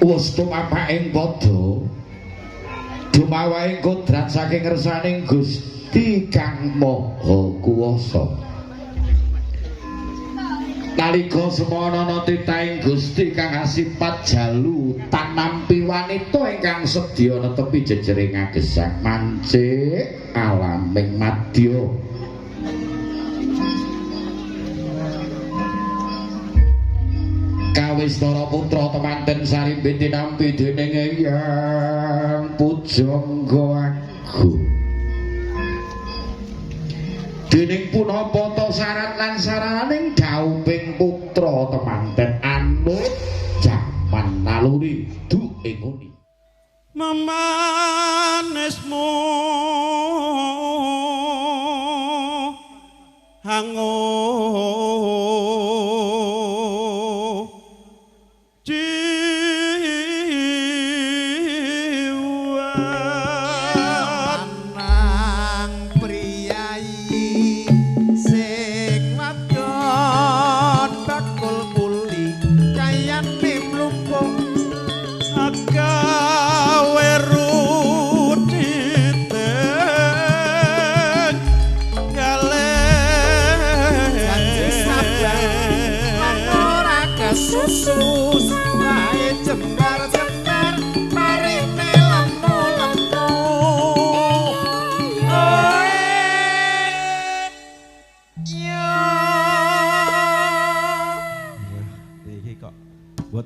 wus tumapaking padha dumawaing kodrat saking ngersaning Gusti Kang Maha Kuwasa. Nalika semana titaing Gusti kang asipat jalu tanampi wanita ingkang sedya netepi jejering agesang mancik alaming madya. Kawistara putra temanten sarimbi tinampi dening Eyang Pujangga Agung. Dening punapa ta syarat lan saraning dauping putra temanten anut jaman naluri du engoni. Mamanesmu hango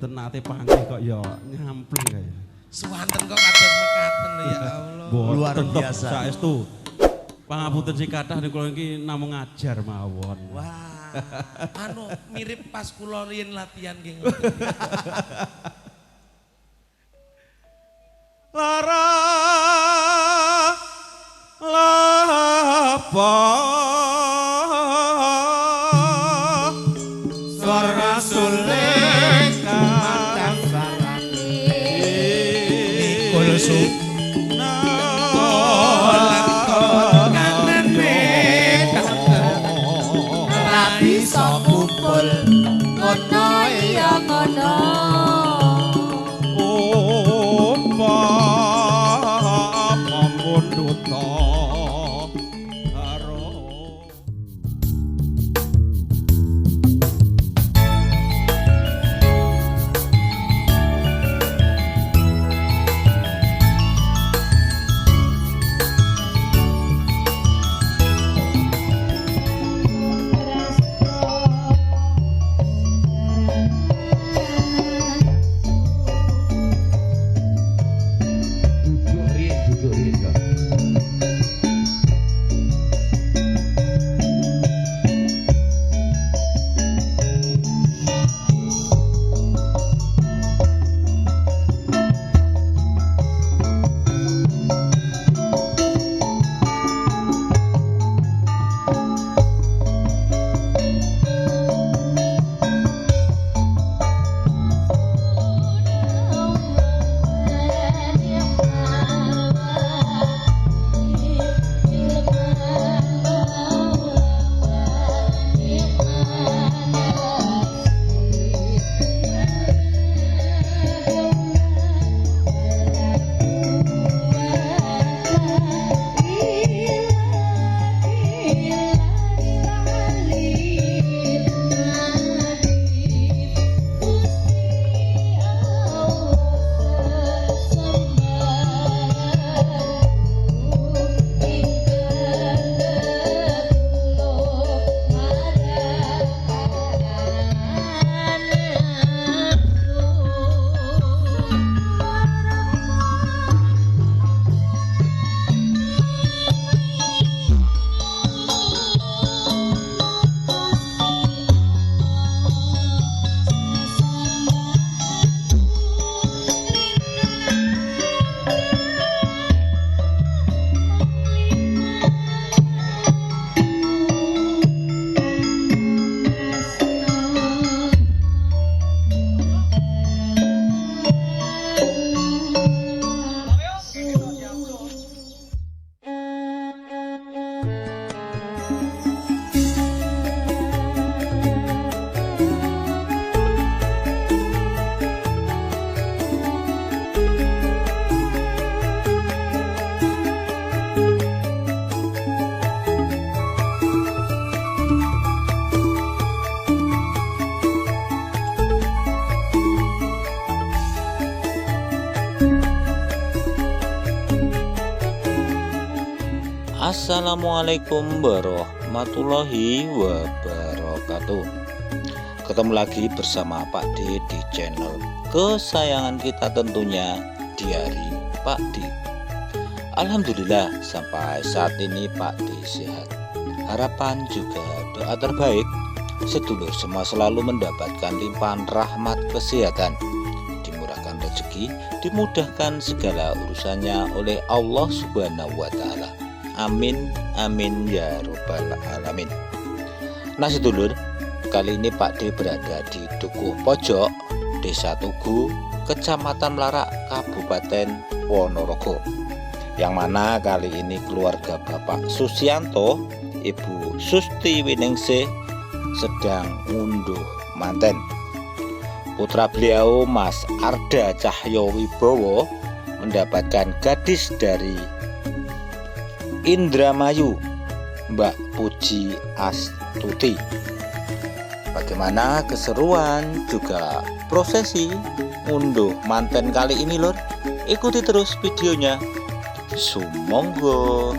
nate panggih kok ya ngampleng kae. Suwanten kok kados mekaten ya Allah. Luar biasa. Saestu. Pangapunten sing kathah nek kula iki namung ngajar mawon. Wah. Anu mirip pas kula riyen latihan nggih. Lara lapa Swarga suleka bisa kumpul ngono ya ngono opa pamundhuta karo Assalamualaikum warahmatullahi wabarakatuh. Ketemu lagi bersama Pak D di channel kesayangan kita tentunya, Diari Pak D. Alhamdulillah sampai saat ini Pak D sehat. Harapan juga doa terbaik sedulur semua selalu mendapatkan limpahan rahmat kesehatan, dimurahkan rezeki, dimudahkan segala urusannya oleh Allah Subhanahu wa Ta'ala. Amin amin ya robbal alamin. Nah sedulur, kali ini Pak D berada di Dukuh Pojok, Desa Tugu, Kecamatan Melarak, Kabupaten Ponorogo, yang mana kali ini keluarga Bapak Susianto, Ibu Susti Winingsih sedang ngunduh manten. Putra beliau Mas Arda Cahyo Wibowo mendapatkan gadis dari Indramayu, Mbak Puji Astuti. Bagaimana keseruan juga prosesi ngunduh manten kali ini lor? Ikuti terus videonya. Sumonggo.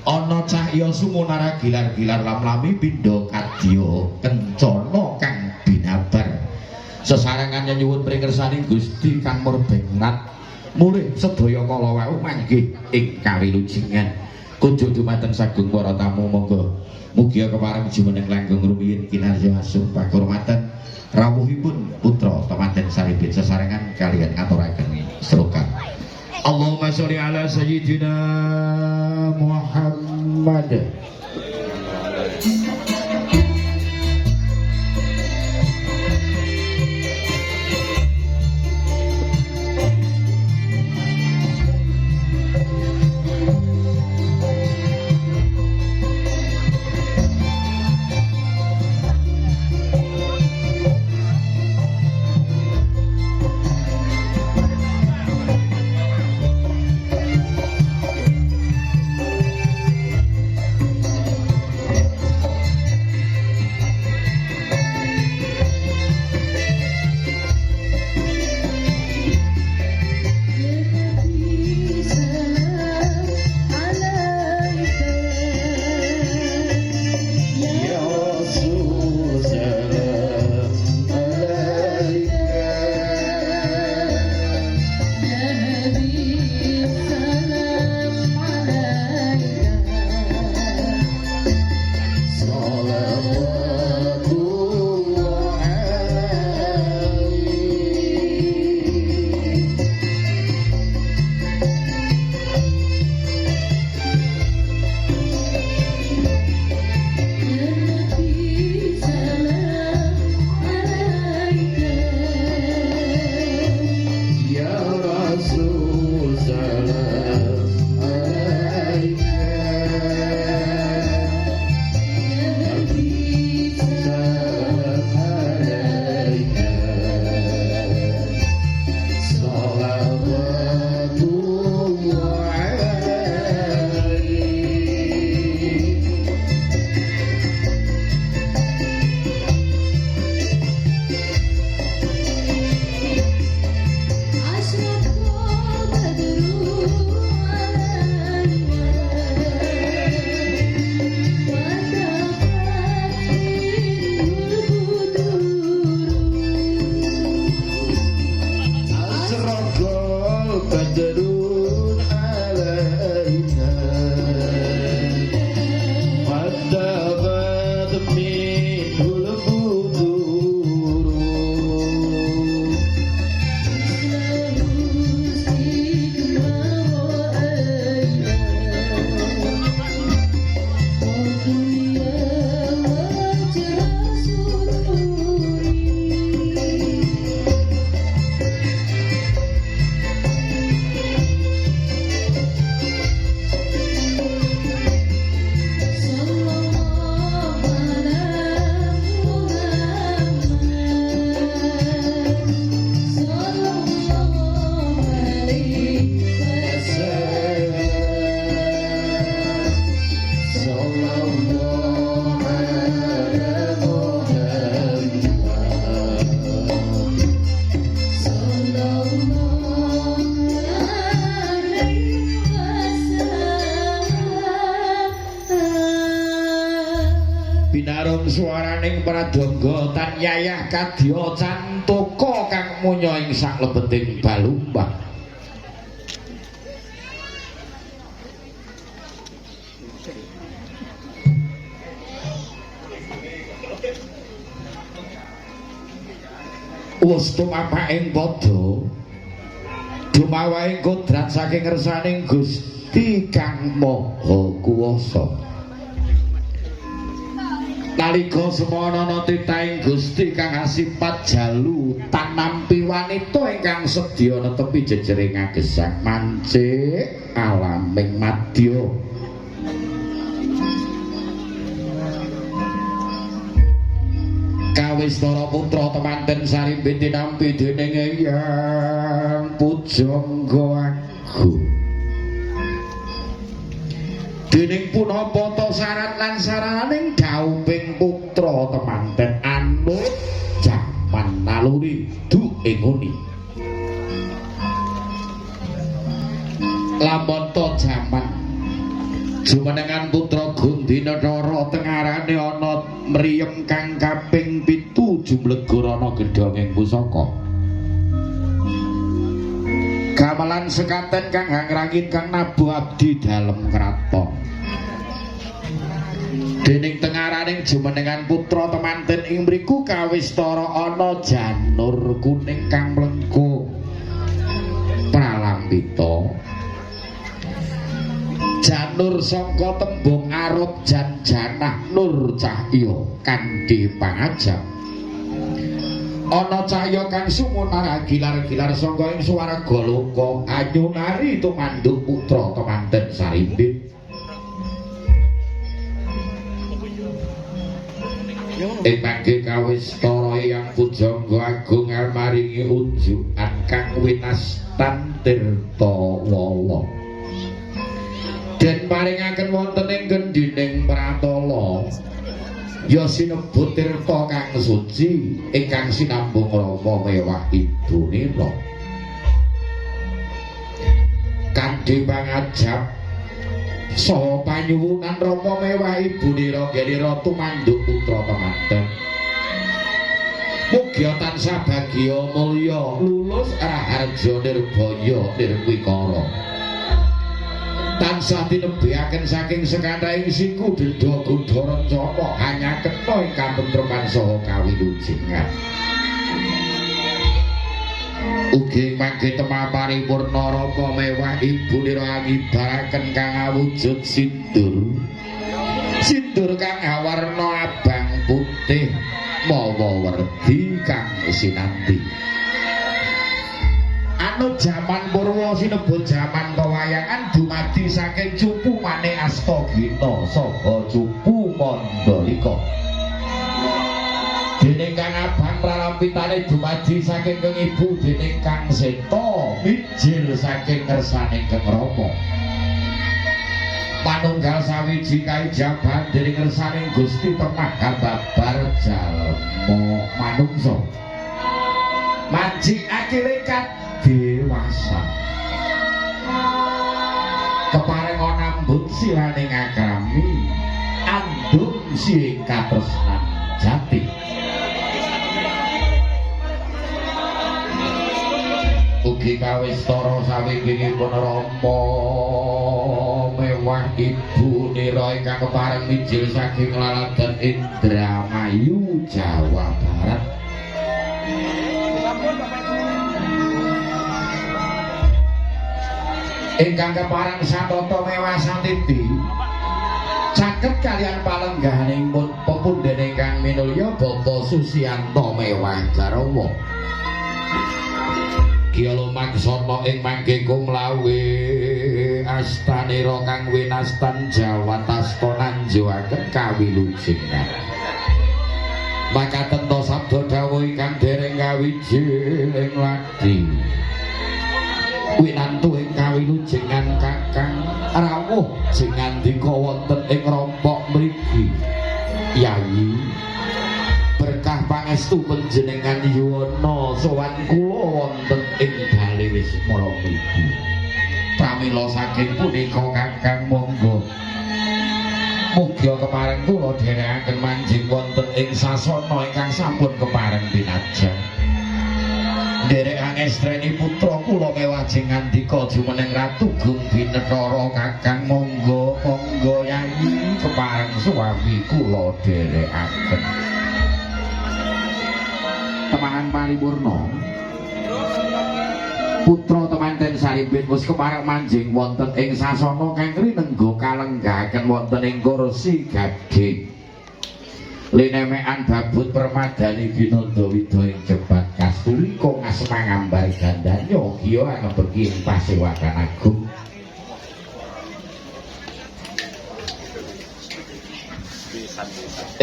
Ana cahya sumunara gilar-gilar lam-lami pindha kadya kencana kang binabar. Sesarengan nyuwun pringersaning Gusti Kang Murbengrat mulih sedaya kala wau manggih ing kawilujengan. Kunjuk dumateng sagung para tamu, monggo mugi kepareng jumeneng langgeng rumiyin kinarya asuh pakurmatan rawuhipun putra temanten saripit sesarengan kalian ngaturaken serokan. Allahumma sholli ala sayyidina Muhammad. Binarum suaraning pradangga tan yayah kadya cantaka kang munya ing saklebeting balumbang. Wus tumapaking padha dumawaing kodrat saking ngersaning Gusti Kang Maha Kuwasa. Nalika semono titaing Gusti kang asipat jalu tanampi wanita ingkang sedya netepi jejering agesang mancik alaming madya. Kawistara putra temanten Sarimbit tinampi dening Eyang Pujangga Agung. Dening punapa ta sarat lan saraning dauping putra temanten anut jaman naluri du engoni. Lamun ta jaman jumenengan putra Gundina Dara tengarane ana mriyem kang kaping 7 jumlegorana gedhonging pusaka. Gamelan sekaten kang hangrangin kang nabuh abdi dalem kraton. Dening tengaraning jumenengan putra temanten ing mriku kawistara ana janur kuning kang mlengkung pralambita. Janur sangka tembung arep janjanah nur cahya kanthi pangajab. Ana cahya kang sumunar gilar-gilar sangka ing swarga loka anyunari tumanduk putra temanten Sarimbit. Ing mangke kawistara Eyang Pujangga Agung maringi unjukan kang winastan tirta wala. Den paringaken wonten ing gendhining pratala ya sinebut tirta kang suci ingkang sinambung Rama mewah ibunira. Kanthi pangajab saha panyuwunan Rama mewah ibunira genira tumanduk putra temanten. Mugi tansah bagya mulya lulus raharja nirbaya nirwikara. Tansah tinebihaken saking sekathahing siku deda gudha rencana hanyaketa ing katentreman saha kawilujengan. Ugi mangke temah paripurna Rama mewah ibunira ngibaraken kang awujud sindur. Sindur kang awarna abang putih mawa werdi kang sinambi. Anu jaman purwa sinebut jaman pewayangan dumadi saking cupu Mane Astagina saha cupu Mandalika. Dening kang abang pralampitane dumadi saking kang ibu dening kang seta mijil saking kersaning Kang Rama. Manunggal sawiji kaijaban dening kersaning Gusti temah kababar jalma manungsa. Manjing akilekat dewasa kepareng nambut silaning agrami andung si katresnan jati. Ugi kawistara sawingkingipun Rama mewah ibunira ingkang kepareng mijil saking laladan Indramayu Jawa Barat. Ingkang kepareng satata mewah satiti caket kalian palengganipun pepundhen ingkang minulya Bapak Susiyanto mewah garwa. Kiya lumaksana ing mangke kumlawe astanira kang winastan Jawa tasta nanjuaken kawilujengan. Makaten to sabda dawuh ingkang dereng kawijiling ladi. Winantu ing kawilujengan Kakang rawuh rawuh sing ngandika wonten ing rompok mriki. Yayi berkah pangestu panjenengan yuwana sowan kula wonten ing bali Wismara mriki. Pramila saking punika Kakang monggo mugi kepareng kula dherekaken manjing wonten ing sasana ingkang sampun kepareng pinajeng. Nderek angestreni putra kula mewajeng ngandika jumeneng Ratu Gung Binethara. Kakang monggo monggo Yayi kepareng suami kula dherekaken. Temangan paripurna putra temanten Sarimbit wis kepareng manjing wonten ing sasana kang rinengga kalenggahaken wonten ing kursi gading. Linemekan babut permadani Ginanda Wida ing Jebat Kasturi kongas mangambar gandanya giya angebeki ing Pasewakan Agung.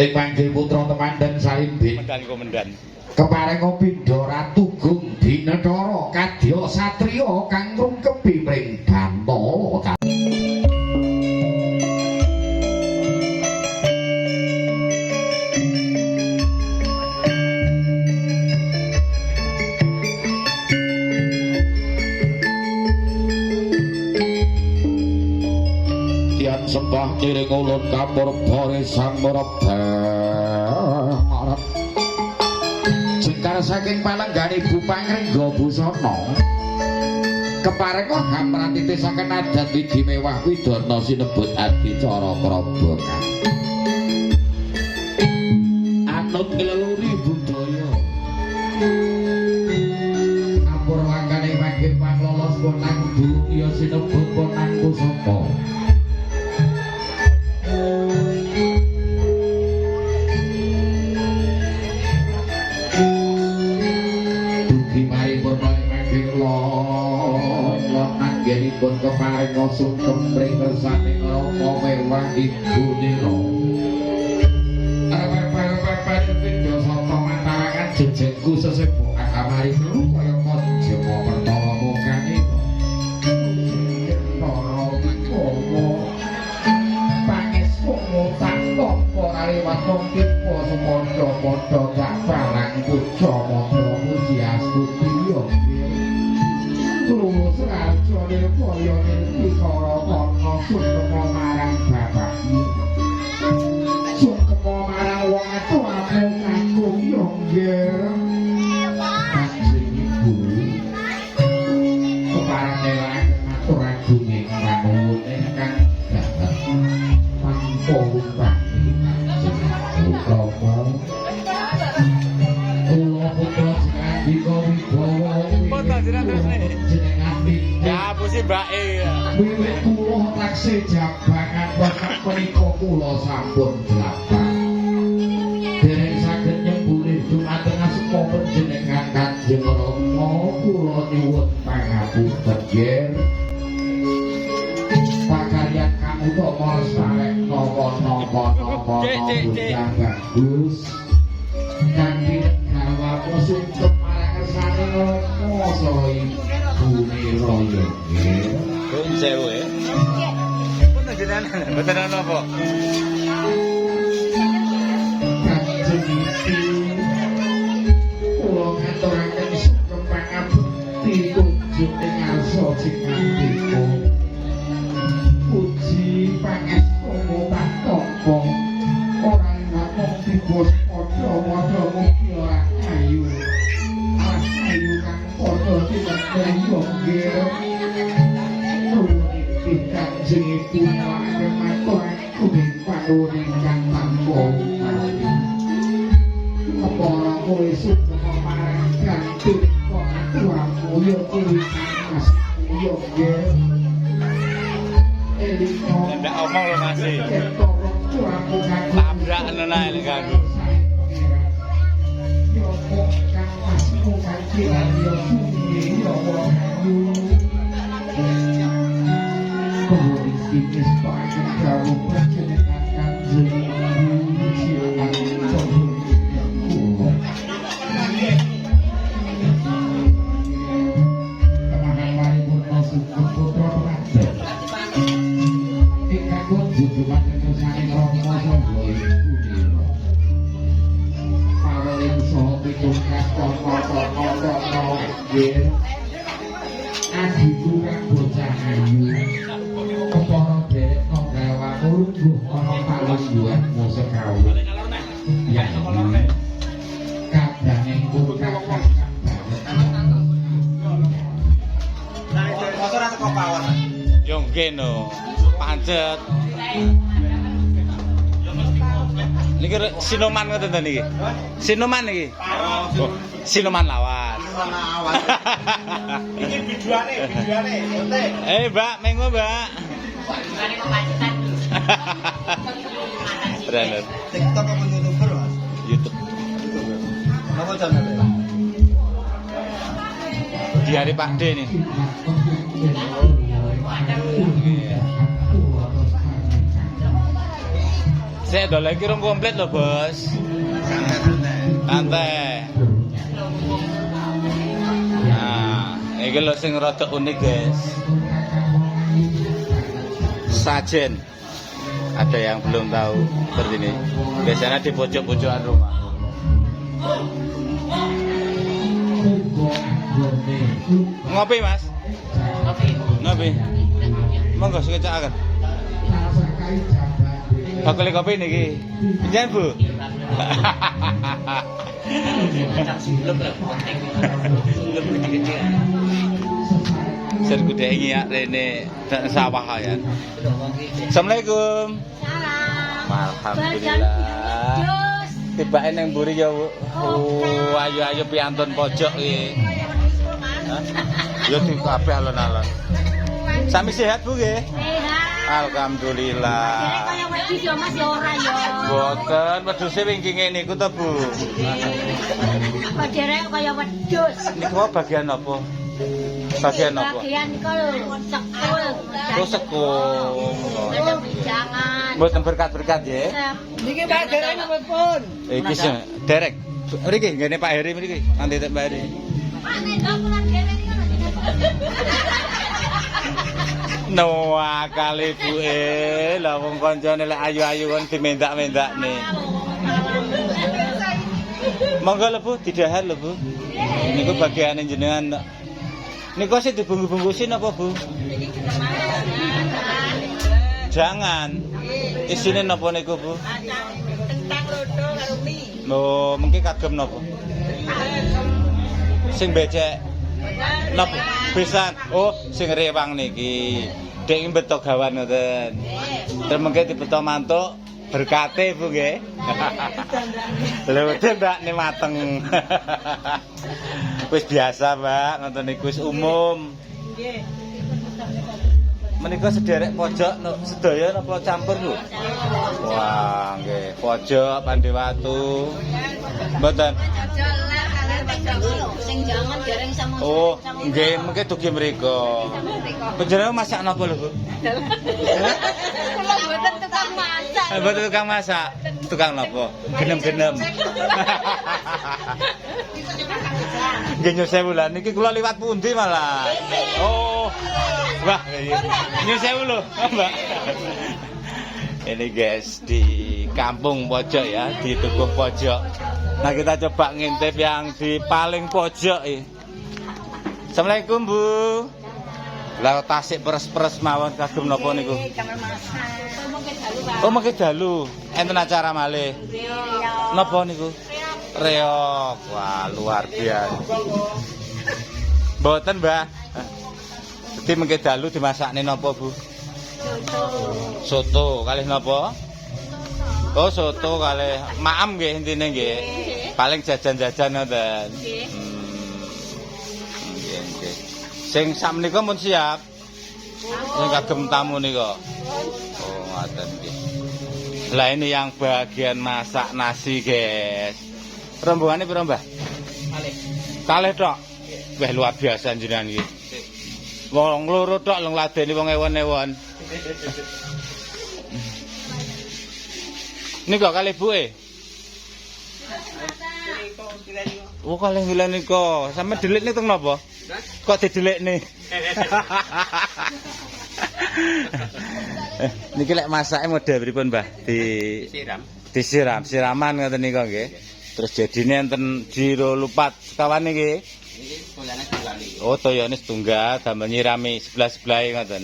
Ing panggih putra temanten Sarimbit kepareng pindha Ratu Gung Binethara kadya satriya kang ngrungkebi mring Bantala. Tian sembah kiring ulun kapurba sang Marabat. Jengkar saking palenggani Bu Pangrengga Busana kepareng hamratitisaken adat widi mewah widana sinebut adicara krobongan. Anut keleluri budaya ampur wangkane mangke panglolos Bonang Bu ya sinebut Bonang Pusaka. Pun keparing sungkem mring kersane Rama mewah Ibu Nira. Arep pindha sata matarangan jejengku sesebok kamari telu kaya Kajama Pertawa mukane. Para komo pangesmu tak tampa kaliwat tipe semono-mono gak barang puja mata muji astuti yo. Tulus raja nirkaya nirkara kana sukma marang bapakmu. Sukma marang wong atuamu kagung yo nggih. Kanjeng Ibu kepareng nelaken matur agung ing panuwun ingkang dados pampung bakti Kanjeng Rama. Kula putra Sandika Wibawa ya apa sih mbak wiwit kula taksih jabangan bakat menika kula sampun delapan dereng saged nyembulih dumateng asma panjenengan Kanjeng Rama kula nyuwun pangapunten nggih pakaryan kamu to mostarek napa-napa yang bagus kanthi garwa musuh kepareng kersane Rama saha Ibu Nira yo nggih. Pun sewu ya. Pun jenengan mboten ana apa. Kanjeng Ibu kula ngaturaken sugeng pangabekti kunjuk ing arsa Cingandika. Puji pangestu tak tampa ora enak mung dibos padha padha mugi ora ayu. Ayu kang padha tindak yo nggih. Nuwun Kanjeng Ibu matur maturaken ing panuwun ingkang tanpa arti. Kepara kowe sugeng marang ganti kok aturanmu yo kuwi Mas yo nggih. Ndak omong lho Mas. Tabrak ana ae ganggu. Yo kok kang Mas kok kanthi yo suwi yo Komunikasi sepanjang jauh perjalanan Kanjeng Ibu silakan teman-teman paripurna sugeng putra raja buatmu sekawut yang kadang engkau kakak Yo ngeno, pancet. Niki Sinoman ngoten to niki. Sinoman niki. Oh, Sinoman lawas. Iki videoane, oke. Mbak, mengo, Mbak. Bener. TikTok apa YouTuber, Mas? YouTube. Apa channelnya? Di hari Pak D nih. Saya udah lagi rong komplit loh, Bos. Santai. Nah, ini lho sing rada unik, guys. Sajen. Ada yang belum tahu seperti ini. Biasanya di pojok-pojokan rumah. Ngopi, Mas? Ngopi. Monggo sekecakaken. Bakul kopi niki. Pinjen, Bu? Sergu dengi ya rene sawah ya. Assalamualaikum. Alhamdulillah. Tibake nang mburi ya. Ayo-ayo piantun pojok iki. Ya di kabeh alon-alon. Sami sehat, Bu nggih? Sehat. Alhamdulillah. Kaya wedhus ya Mas ya ora ya. Boten wedhuse wingkinge niku to, Bu. Kok derek kaya wedhus. Niku bagian apa? Bagian apa? Bagian niku lho sekul. Oh, sekul. Jangan. Mboten berkat-berkat ya. Niki Pak derek napa pun? Iki sing derek. Mriki nggene Pak Heri mriki. Nanti Pak Heri. Pak nek pulang derek iki ana. Noah kali buke, lah wong kancane lek ayu-ayu kon dimendak-mendakne. Monggo lho Bu, didahar lho Bu. Niku bagiane jenengan. Niku sing dibungkus-bungkusin apa Bu? Jangan. Isine napa niku Bu? Tentang rodo karo mie. Oh, mengki kagem napa? Sing becek. Napa? Pisan. Oh, sing rewang niki. Dek beto gawan ngoten. Terus mengke dibeto mantuk berkate Bu nggih. Lha Mbak ne mateng. Wis biasa, Mbak, ngoten niku wis umum. Nggih. Menika sederek pojok sedaya napa campur, Bu? Wah, nggih, pojok Pandewatu. Mboten. Sing jangan dereng sama. Oh, nggih, mengke dugi mriku. Panjenengan masak napa lho, Bu? Kula mboten tukang masak. Mboten tukang masak. Tukang napa? Genem-genem. Nggih nyuwun sewu lah niki kula liwat pundi malah. Oh. Wah, nyuwun sewu lho, Mbak. Ini guys di kampung pojok ya, di Tugu Pojok. Nah kita coba ngintip yang di paling pojok ini. Assalamualaikum Bu. Lah tasik peres-peres mawon kagem napa niku? Oh mengke dalu. Enten acara malih. Napa niku? Reok. Wah, luar biasa. Mboten, Mbah. Dadi mengke dalu dimasakne napa, Bu? Soto kalih napa? Oh, soto kalih maem nggih intine nggih. Paling jajan-jajan ngoten. Nggih, nggih. Sing sakmenika pun siap. Sing kagem tamu nika. Oh, ngoten nggih. Lah ini yang bagian masak nasi, guys. Rombongane pira, Mbah? Kalih tok. Wah, luar biasa jenengan iki. Wong loro tok lho ngladeni wong ewon-ewon. Nika kalih buke. Oh, kalih ngilen nika. Sampe delikne teng napa? Kok didelikne? Niki lek masake model pripun, Mbah? Disiram. Siraman ngoten nika nggih. Terus jadine enten jiro lupat sekawan niki. Oh, toyone setunggal damel nyirami sebelah-sebelahe ngoten.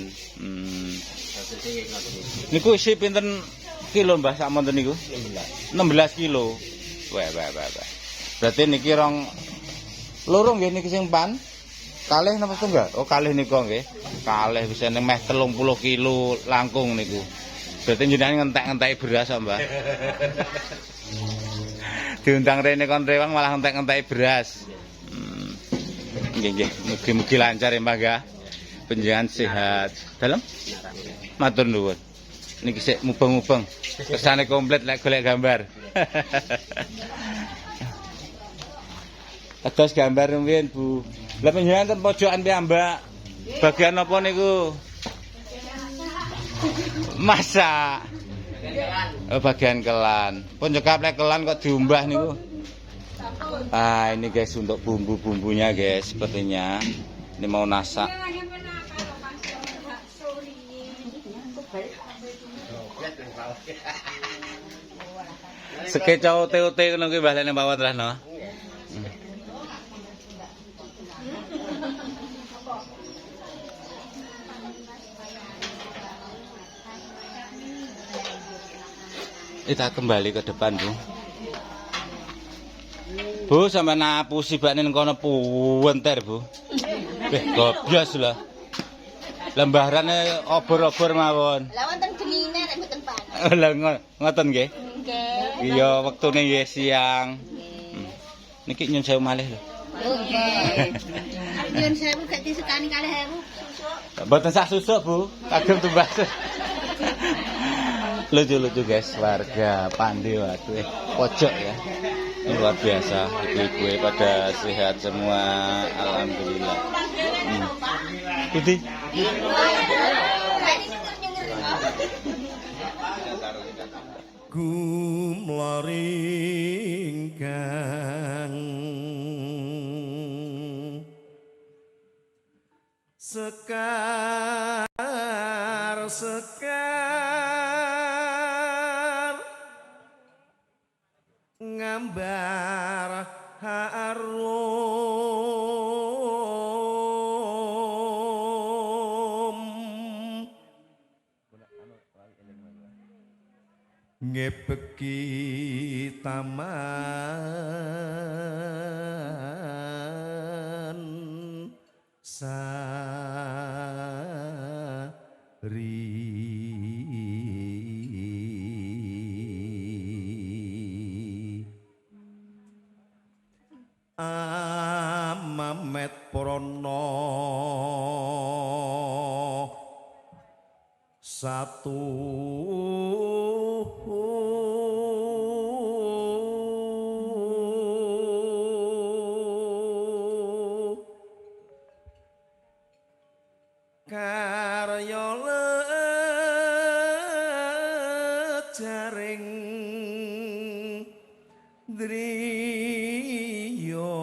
Niku isi pinten kilo Mbah sak monten niku? 16 kilo. Wah. Berarti niki rong loro nggih niki sing pan. Kalih napa setunggal? Oh, kalih niku nggih. Kalih wis ning meh 30 kilo langkung niku. Berarti jenengan ngentek-ngenteki beras kok, Mbah. Diundang rene kon rewang malah ngentek-ngenteki beras. Nggih. Mugi-mugi lancar ya, Mbah ya. Panjenengan sehat. Dalem? Matur nuwun. Niki sik mubeng-mubeng. Kersane komplit lek golek gambar. Atas gambar rumiyin, Bu. Lah panjenengan ten pojokan piyambak. Bagian apa niku? Masak. Oh, bagian kelan. Pun cekap lek kelan kok diumbah niku. Ah, ini guys untuk bumbu-bumbunya guys, sepertinya. Ini mau nasak. Sekeca ote-ote ngono kuwi Mbah Lene mawon rasno. Kita kembali ke depan, Bu. Bu, sampe napusi bakne kono puwenter, Bu. Gobyos lho. Lembarane obor-obor mawon. Lah wonten gemine nek mboten panas. Lah ngoten nggih. Nggih. Iya, wektune nggih siang. Niki nyun sewu malih lho. Nggih. Nyun sewu gak disekani 2.000 susuk. Mboten sak susuk, Bu. Kagem tumbas. Lucu-lucu guys, warga Pandi Watu pojok ya. Ini luar biasa, ibu-ibu pada sehat semua, alhamdulillah. Putih. Gumlaringkang sekar ngambar harum ngepeki taman Amamet Prono satu karya jaring driya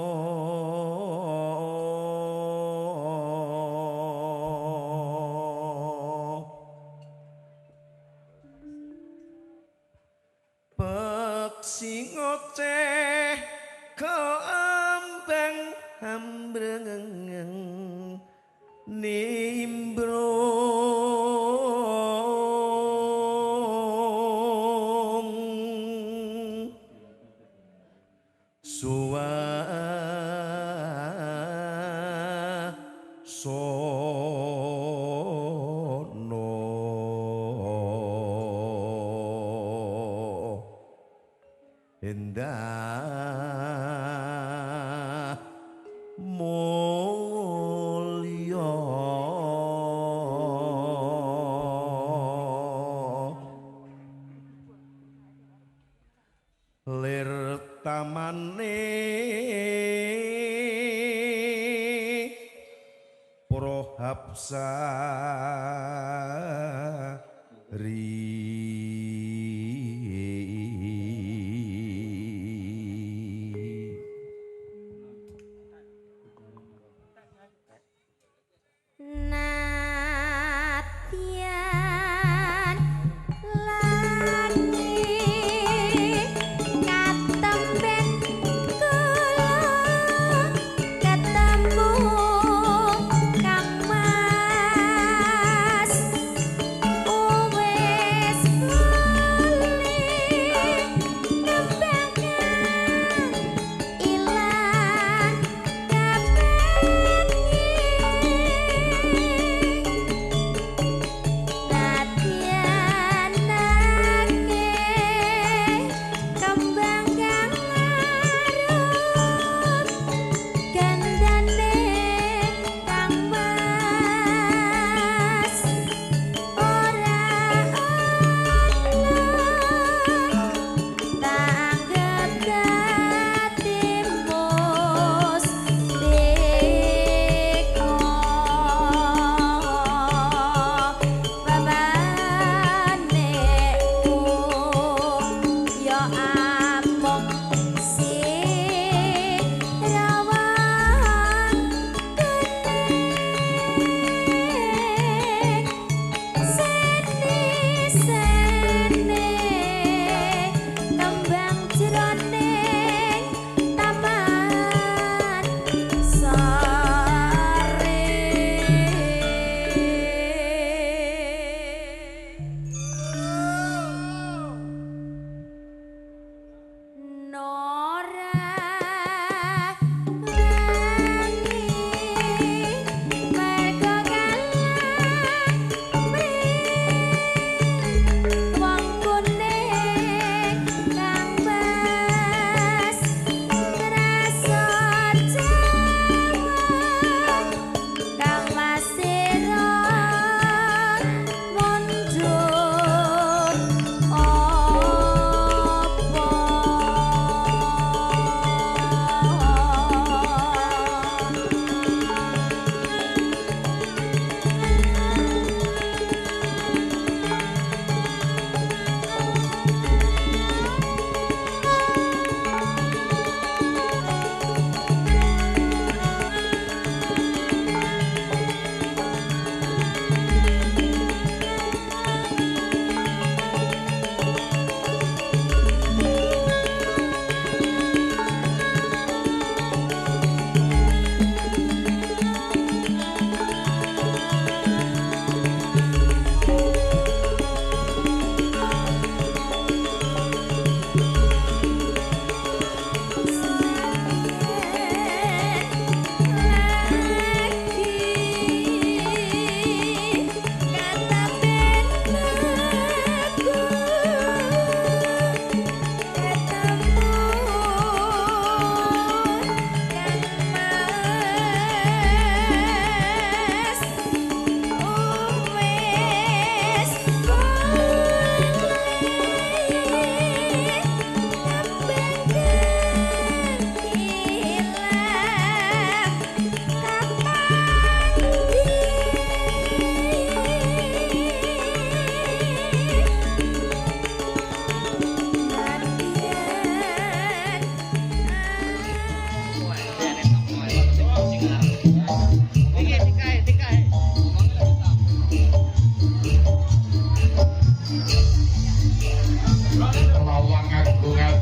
peksi ngoceh keambang hambreng nimbrung suwasono endah mulya lir tamane Nadyan langit katemben kula ketemu Kang Mas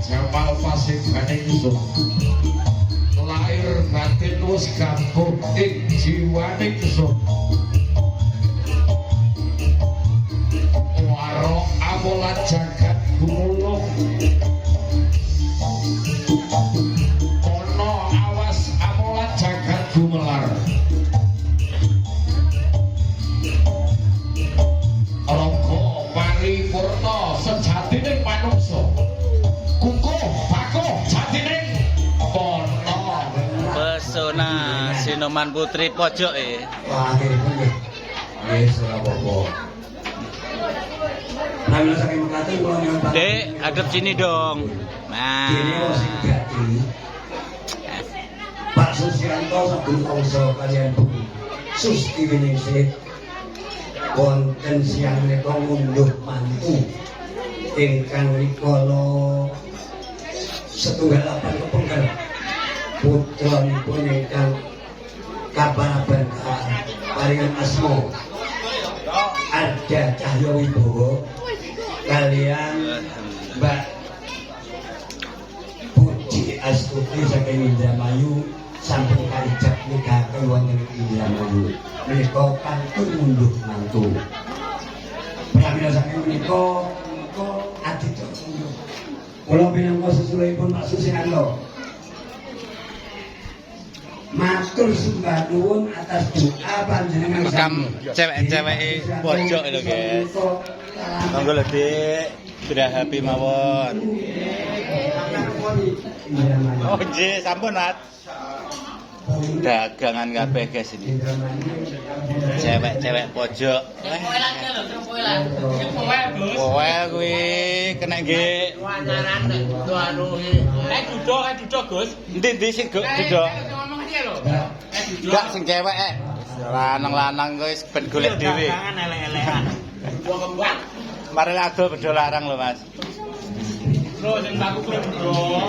Jamal pasibaning sun lahir batin wis gabung ing jiwaning sun warok amolat jagat gumulung ono awas amolat jagat gumelar raga paripurna sejatining manungsa kukuh bakuh jatining kono Pesona Sinoman Putri pojok Wah, akhirnya nggih. Nggih, ora apa-apa. Nah, bila saking mengatakan kula nyuwun pangapunten. Dek, hadap sini dong. Dene Nah. sing dadi Pak Susianto saben kongso kaliyan Bu Susti Winingsih wonten siang menika ngunduh mantu ingkang rikala setunggal apan kepengker putranipun ingkang kabar-kabar paringan asma Arda Cahya Wibowo kalian Mbak Puji Astuti saking Indramayu sampun karijak nikahaken wonten Indramayu menika kantun ngunduh mantu. Pramila saking menika aditya kula minangka sesulehipun Pak Susianto matur sembah nuwun atas doa panjenengan Rekam cewek-cewek pojok lho, guys. Monggo lho, Dik. Sudah happy mawon. Oh, nggih, sampun, Mas. Dagangan kabeh guys ini. Cewek-cewek pojok. Kowe kuwi kena nggih. Duduk, Gus. Endi sing duduk? Enggak sing cewek lanang-lanang kuwi ben golek dhewe. Mari adol beda larang lho, Mas. Bro, sing baku bro.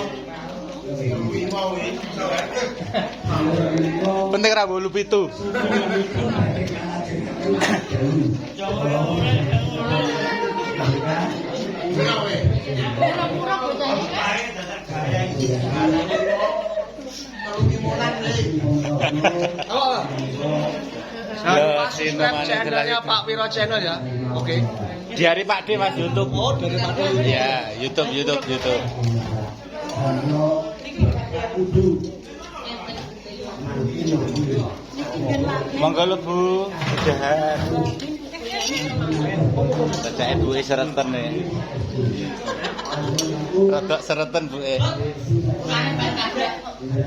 Penting ra bolu pitu. Channelnya Pak Wiro Channel ya. Oke. Dari Pak D Mas YouTube. Oh, dari Pak D. Ya, YouTube. Monggo lho Bu, udahan. Bacake Bu sereten nih. Rodok sereten Bu.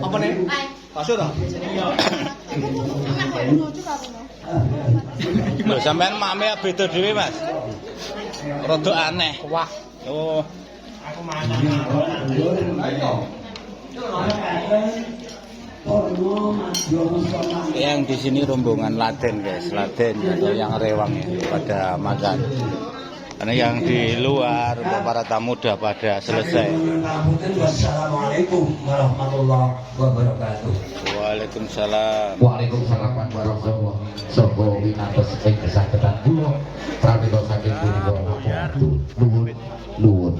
Apa nih? Pasur ah? Lho sampean mame beda dhewe Mas. Rodok aneh. Wah. Oh. Yang di sini rombongan Laden guys, Laden atau yang rewang ya pada makan. Karena yang di luar para tamu udah pada selesai. Wassalamualaikum warahmatullahi wabarakatuh. Waalaikumsalam. Waalaikumsalam warahmatullahi wabarakatuh. Sapa winates ing kesaketan kula pramila saking punika nuwun.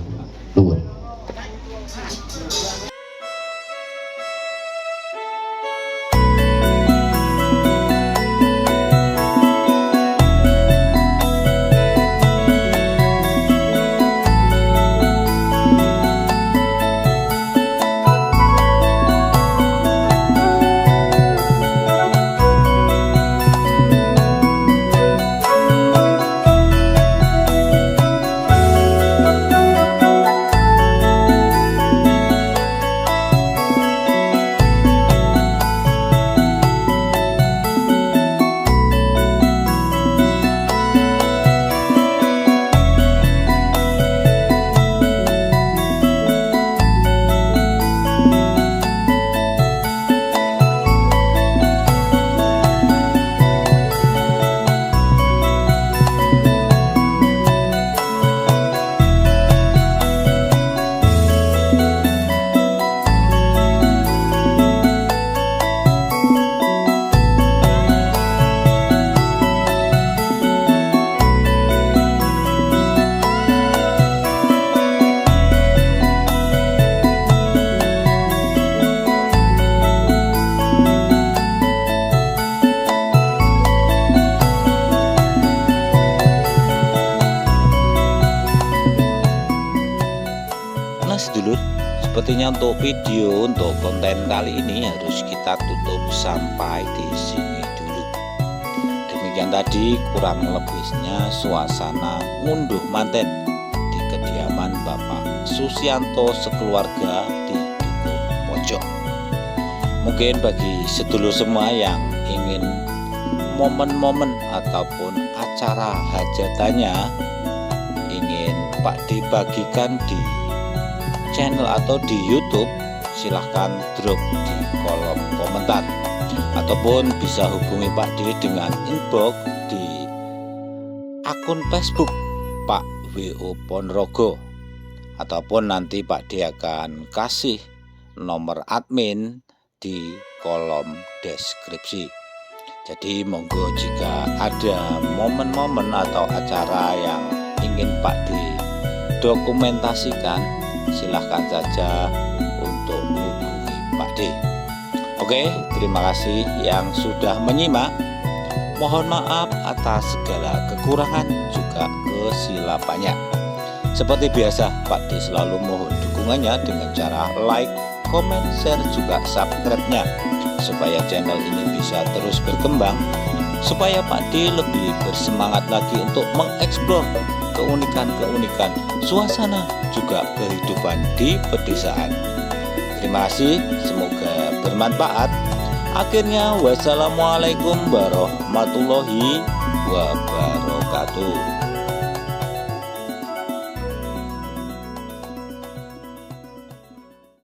Baiklah sedulur, sepertinya untuk video untuk konten kali ini harus kita tutup sampai di sini dulu. Demikian tadi kurang lebihnya suasana ngunduh manten di kediaman Bapak Susianto sekeluarga di Dukuh Pojok. Mungkin bagi sedulur semua yang ingin momen-momen ataupun acara hajatannya ingin Pak D bagikan di channel atau di YouTube, silahkan drop di kolom komentar ataupun bisa hubungi Pak D dengan inbox di akun Facebook Pak W.O. Ponorogo, ataupun nanti Pak D akan kasih nomor admin di kolom deskripsi. Jadi monggo jika ada momen-momen atau acara yang ingin Pak D dokumentasikan, silahkan saja untuk hubungi Pak D. Oke, terima kasih yang sudah menyimak. Mohon maaf atas segala kekurangan juga kesilapannya. Seperti biasa, Pak D selalu mohon dukungannya dengan cara like, komen, share, juga subscribe-nya supaya channel ini bisa terus berkembang, supaya Pak D lebih bersemangat lagi untuk mengeksplor keunikan-keunikan suasana juga kehidupan di pedesaan. Terima kasih, semoga bermanfaat. Akhirnya wassalamualaikum warahmatullahi wabarakatuh.